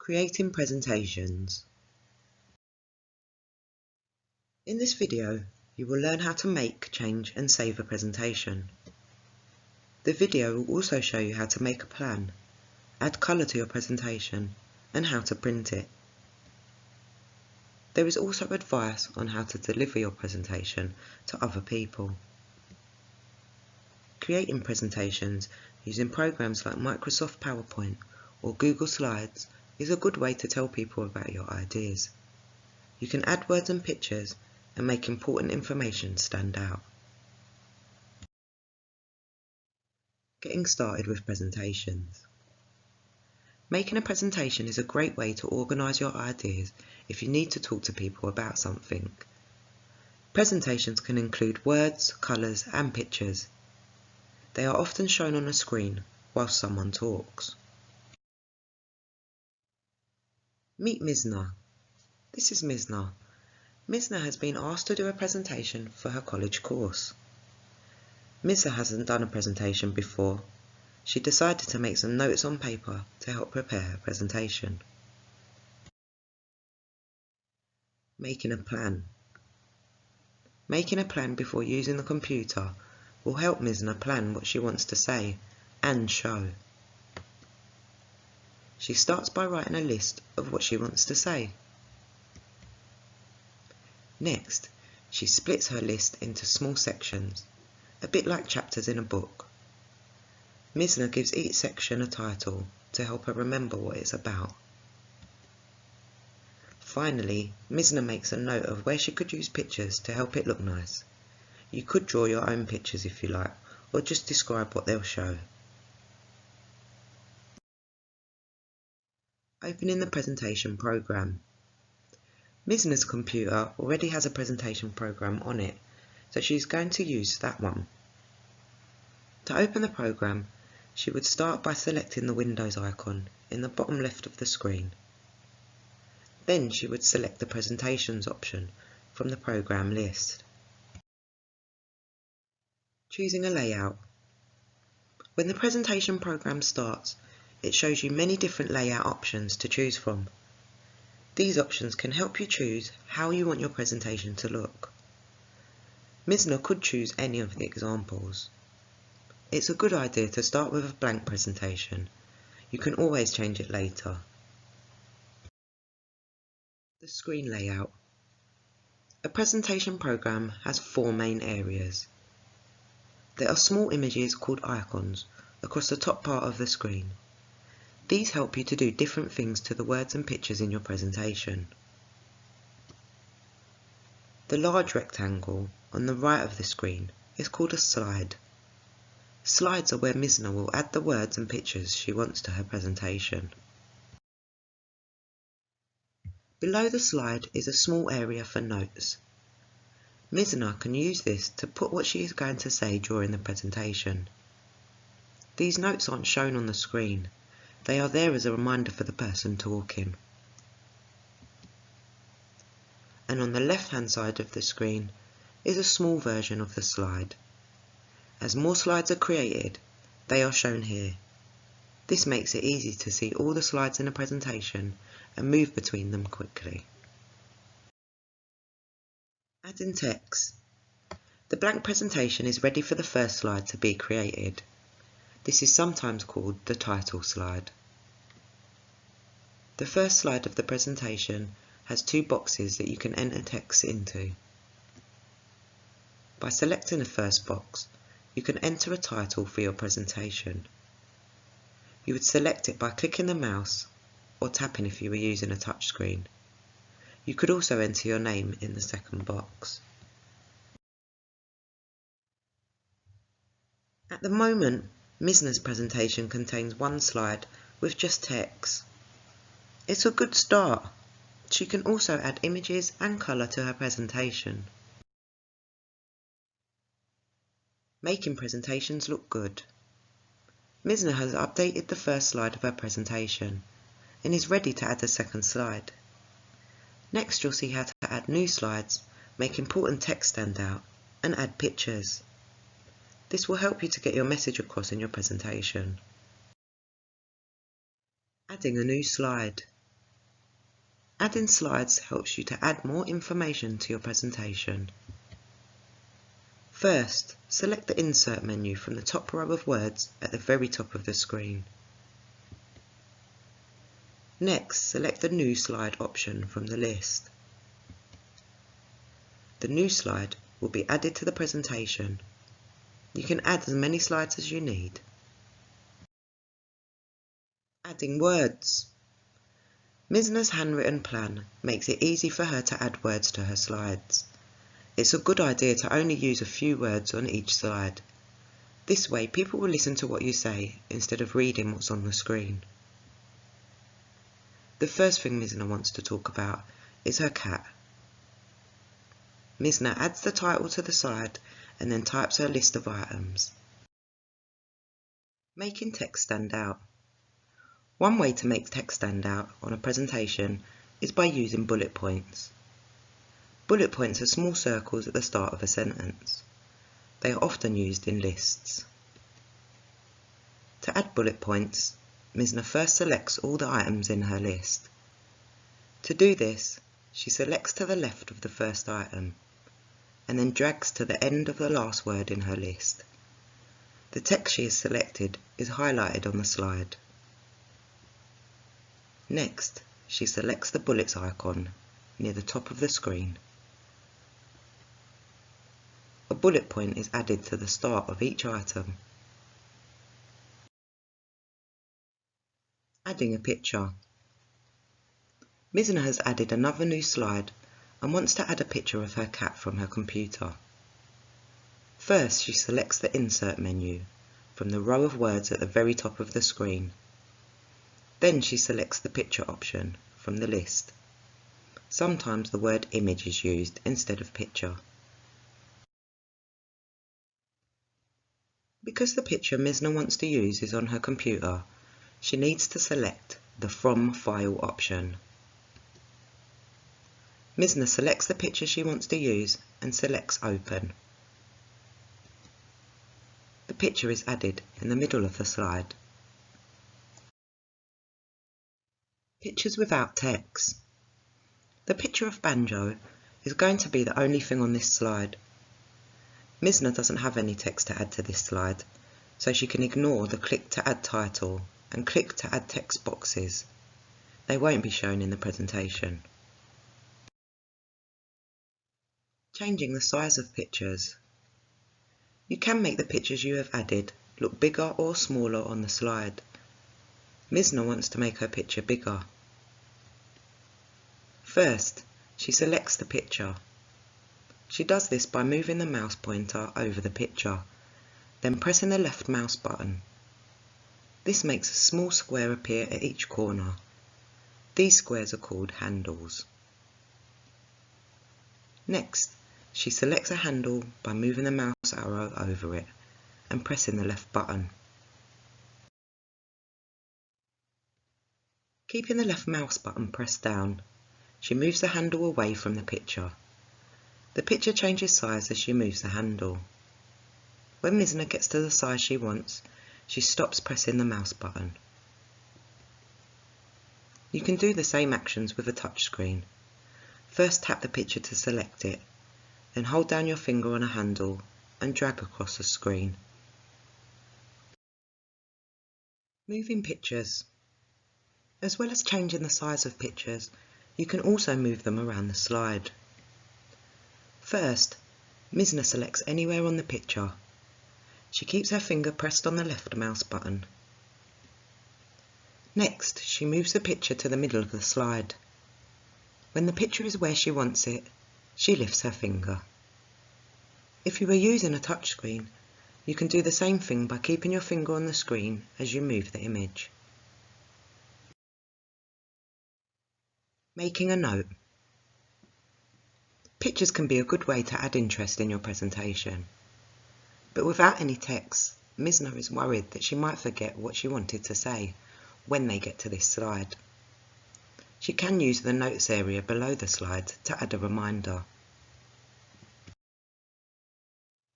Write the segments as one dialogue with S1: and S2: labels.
S1: Creating presentations. In this video, you will learn how to make, change and save a presentation. The video will also show you how to make a plan, add colour to your presentation and how to print it. There is also advice on how to deliver your presentation to other people. Creating presentations using programs like Microsoft PowerPoint or Google Slides is a good way to tell people about your ideas. You can add words and pictures and make important information stand out. Getting started with presentations. Making a presentation is a great way to organise your ideas if you need to talk to people about something. Presentations can include words, colours and pictures. They are often shown on a screen whilst someone talks. Meet Mizna. This is Mizna. Mizna has been asked to do a presentation for her college course. Mizna hasn't done a presentation before. She decided to make some notes on paper to help prepare her presentation. Making a plan. Making a plan before using the computer will help Mizna plan what she wants to say and show. She starts by writing a list of what she wants to say. Next, she splits her list into small sections, a bit like chapters in a book. Mizna gives each section a title to help her remember what it's about. Finally, Mizna makes a note of where she could use pictures to help it look nice. You could draw your own pictures if you like, or just describe what they'll show. Opening the presentation program. Mizna's computer already has a presentation program on it, so she's going to use that one. To open the program, she would start by selecting the Windows icon in the bottom left of the screen. Then she would select the Presentations option from the program list. Choosing a layout. When the presentation program starts, it shows you many different layout options to choose from. These options can help you choose how you want your presentation to look. Mizna could choose any of the examples. It's a good idea to start with a blank presentation. You can always change it later. The screen layout. A presentation program has 4 main areas. There are small images called icons across the top part of the screen. These help you to do different things to the words and pictures in your presentation. The large rectangle on the right of the screen is called a slide. Slides are where Mizna will add the words and pictures she wants to her presentation. Below the slide is a small area for notes. Mizna can use this to put what she is going to say during the presentation. These notes aren't shown on the screen. They are there as a reminder for the person talking. And on the left-hand side of the screen is a small version of the slide. As more slides are created, they are shown here. This makes it easy to see all the slides in a presentation and move between them quickly. Adding text. The blank presentation is ready for the first slide to be created. This is sometimes called the title slide. The first slide of the presentation has 2 boxes that you can enter text into. By selecting the first box, you can enter a title for your presentation. You would select it by clicking the mouse or tapping if you were using a touchscreen. You could also enter your name in the second box. At the moment, Mizna's presentation contains 1 slide with just text. It's a good start. She can also add images and colour to her presentation. Making presentations look good. Mizna has updated the first slide of her presentation and is ready to add the second slide. Next you'll see how to add new slides, make important text stand out and add pictures. This will help you to get your message across in your presentation. Adding a new slide. Adding slides helps you to add more information to your presentation. First, select the Insert menu from the top row of words at the very top of the screen. Next, select the New Slide option from the list. The new slide will be added to the presentation. You can add as many slides as you need. Adding words. Misna's handwritten plan makes it easy for her to add words to her slides. It's a good idea to only use a few words on each slide. This way people will listen to what you say instead of reading what's on the screen. The first thing Misna wants to talk about is her cat. Misna adds the title to the slide and then types her list of items. Making text stand out. One way to make text stand out on a presentation is by using bullet points. Bullet points are small circles at the start of a sentence. They are often used in lists. To add bullet points, Misna first selects all the items in her list. To do this, she selects to the left of the first item, and then drags to the end of the last word in her list. The text she has selected is highlighted on the slide. Next, she selects the bullets icon near the top of the screen. A bullet point is added to the start of each item. Adding a picture. Misna has added another new slide and wants to add a picture of her cat from her computer. First, she selects the Insert menu from the row of words at the very top of the screen. Then she selects the Picture option from the list. Sometimes the word image is used instead of picture. Because the picture Misna wants to use is on her computer, she needs to select the From File option. Misna selects the picture she wants to use and selects Open. The picture is added in the middle of the slide. Pictures without text. The picture of Banjo is going to be the only thing on this slide. Misna doesn't have any text to add to this slide, so she can ignore the Click to Add title and Click to Add text boxes. They won't be shown in the presentation. Changing the size of pictures. You can make the pictures you have added look bigger or smaller on the slide. Misna wants to make her picture bigger. First, she selects the picture. She does this by moving the mouse pointer over the picture, then pressing the left mouse button. This makes a small square appear at each corner. These squares are called handles. Next, she selects a handle by moving the mouse arrow over it and pressing the left button. Keeping the left mouse button pressed down, she moves the handle away from the picture. The picture changes size as she moves the handle. When Misna gets to the size she wants, she stops pressing the mouse button. You can do the same actions with a touchscreen. First tap the picture to select it, then hold down your finger on a handle and drag across the screen. Moving pictures. As well as changing the size of pictures, you can also move them around the slide. First, Misna selects anywhere on the picture. She keeps her finger pressed on the left mouse button. Next, she moves the picture to the middle of the slide. When the picture is where she wants it, she lifts her finger. If you were using a touchscreen, you can do the same thing by keeping your finger on the screen as you move the image. Making a note. Pictures can be a good way to add interest in your presentation. But without any text, Misna is worried that she might forget what she wanted to say when they get to this slide. She can use the notes area below the slide to add a reminder.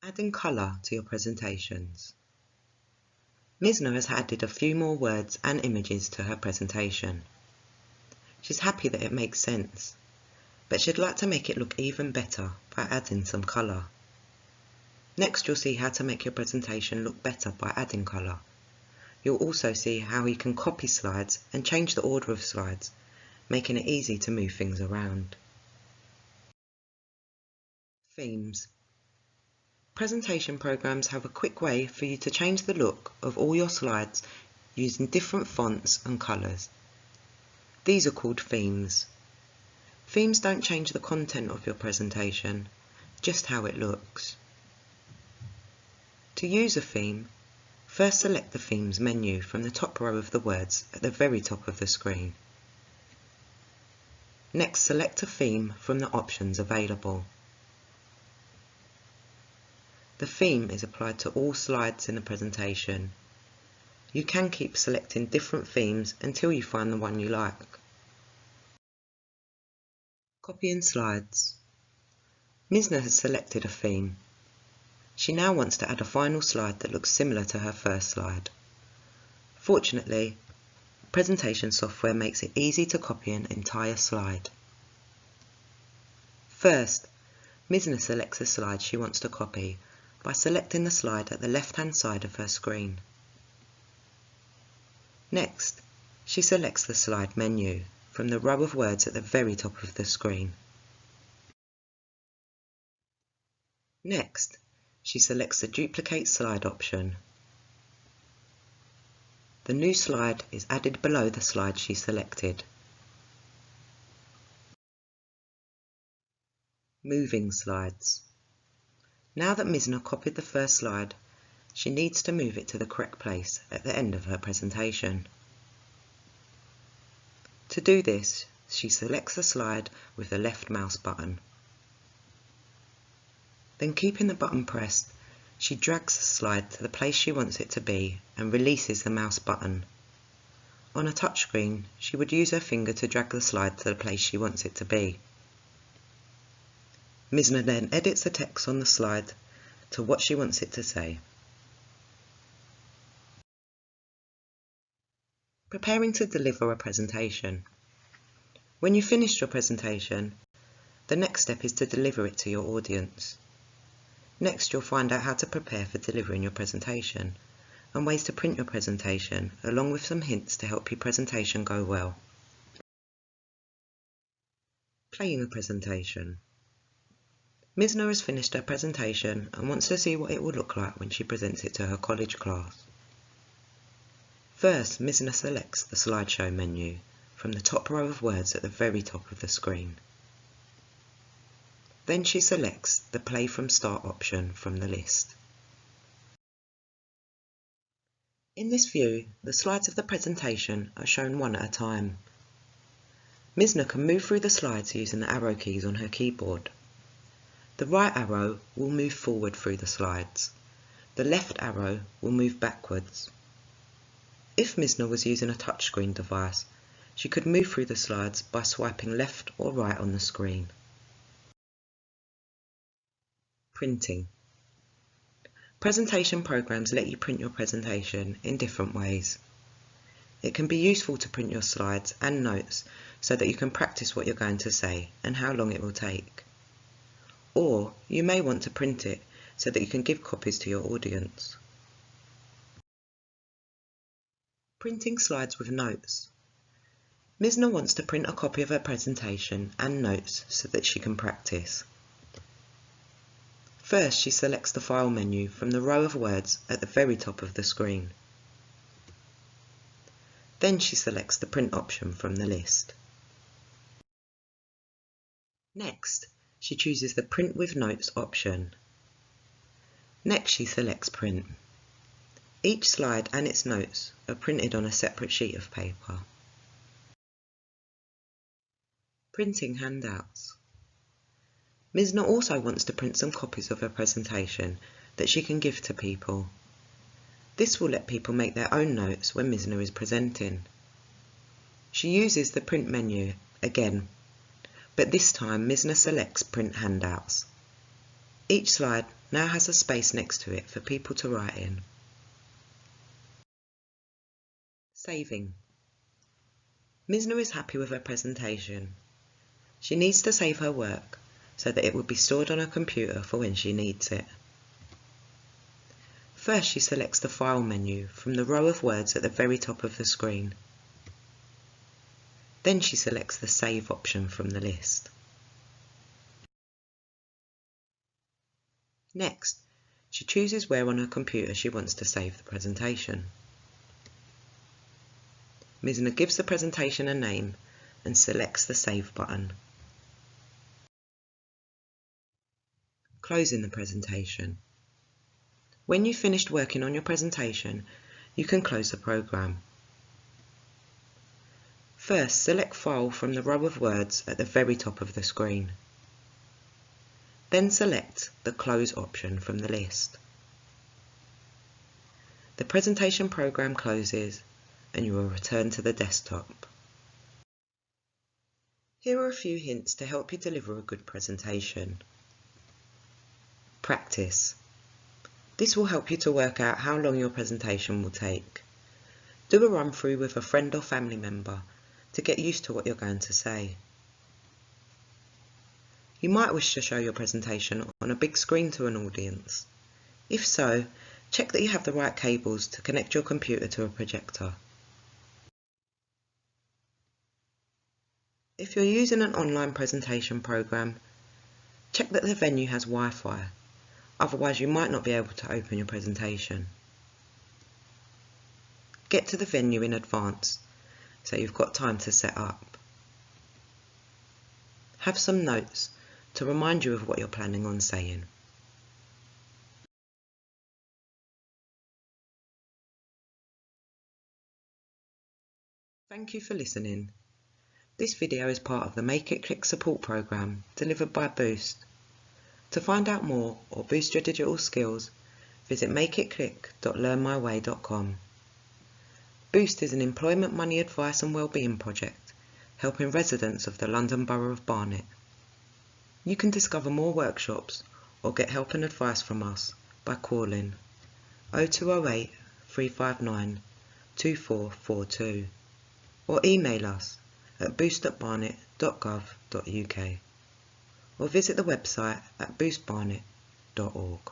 S1: Adding colour to your presentations. Misna has added a few more words and images to her presentation. She's happy that it makes sense, but she'd like to make it look even better by adding some colour. Next, you'll see how to make your presentation look better by adding colour. You'll also see how you can copy slides and change the order of slides, making it easy to move things around. Themes. Presentation programs have a quick way for you to change the look of all your slides using different fonts and colours. These are called themes. Themes don't change the content of your presentation, just how it looks. To use a theme, first select the Themes menu from the top row of the words at the very top of the screen. Next, select a theme from the options available. The theme is applied to all slides in the presentation. You can keep selecting different themes until you find the one you like. Copying slides. Misna has selected a theme. She now wants to add a final slide that looks similar to her first slide. Fortunately, presentation software makes it easy to copy an entire slide. First, Misna selects the slide she wants to copy by selecting the slide at the left-hand side of her screen. Next, she selects the slide menu from the row of words at the very top of the screen. Next, she selects the Duplicate Slide option. The new slide is added below the slide she selected. Moving slides. Now that Misna copied the first slide, she needs to move it to the correct place at the end of her presentation. To do this, she selects the slide with the left mouse button. Then, keeping the button pressed, she drags the slide to the place she wants it to be and releases the mouse button. On a touchscreen, she would use her finger to drag the slide to the place she wants it to be. Misna then edits the text on the slide to what she wants it to say. Preparing to deliver a presentation. When you've finished your presentation, the next step is to deliver it to your audience. Next, you'll find out how to prepare for delivering your presentation and ways to print your presentation, along with some hints to help your presentation go well. Playing a presentation. Misna has finished her presentation and wants to see what it will look like when she presents it to her college class. First, Misna selects the slideshow menu from the top row of words at the very top of the screen. Then she selects the Play from Start option from the list. In this view, the slides of the presentation are shown one at a time. Misna can move through the slides using the arrow keys on her keyboard. The right arrow will move forward through the slides. The left arrow will move backwards. If Misna was using a touchscreen device, she could move through the slides by swiping left or right on the screen. Printing. Presentation programs let you print your presentation in different ways. It can be useful to print your slides and notes so that you can practice what you're going to say and how long it will take. Or you may want to print it so that you can give copies to your audience. Printing slides with notes. Misna wants to print a copy of her presentation and notes so that she can practice. First, she selects the File menu from the row of words at the very top of the screen. Then she selects the Print option from the list. Next, she chooses the Print with Notes option. Next, she selects Print. Each slide and its notes are printed on a separate sheet of paper. Printing handouts. Misna also wants to print some copies of her presentation that she can give to people. This will let people make their own notes when Misna is presenting. She uses the Print menu again, but this time Misna selects Print Handouts. Each slide now has a space next to it for people to write in. Saving. Misna is happy with her presentation. She needs to save her work so that it will be stored on her computer for when she needs it. First, she selects the File menu from the row of words at the very top of the screen. Then she selects the Save option from the list. Next, she chooses where on her computer she wants to save the presentation. Misna gives the presentation a name and selects the Save button. Closing the presentation. When you've finished working on your presentation, you can close the program. First, select File from the row of words at the very top of the screen. Then select the Close option from the list. The presentation program closes and you will return to the desktop. Here are a few hints to help you deliver a good presentation. Practice. This will help you to work out how long your presentation will take. Do a run through with a friend or family member to get used to what you're going to say. You might wish to show your presentation on a big screen to an audience. If so, check that you have the right cables to connect your computer to a projector. If you're using an online presentation program, check that the venue has Wi-Fi, otherwise you might not be able to open your presentation. Get to the venue in advance so you've got time to set up. Have some notes to remind you of what you're planning on saying. Thank you for listening. This video is part of the Make It Click support program delivered by Boost. To find out more or boost your digital skills, visit makeitclick.learnmyway.com. Boost is an employment money advice and wellbeing project helping residents of the London Borough of Barnet. You can discover more workshops or get help and advice from us by calling 0208 359 2442 or email us at boost@barnet.gov.uk or visit the website at boostbarnet.org.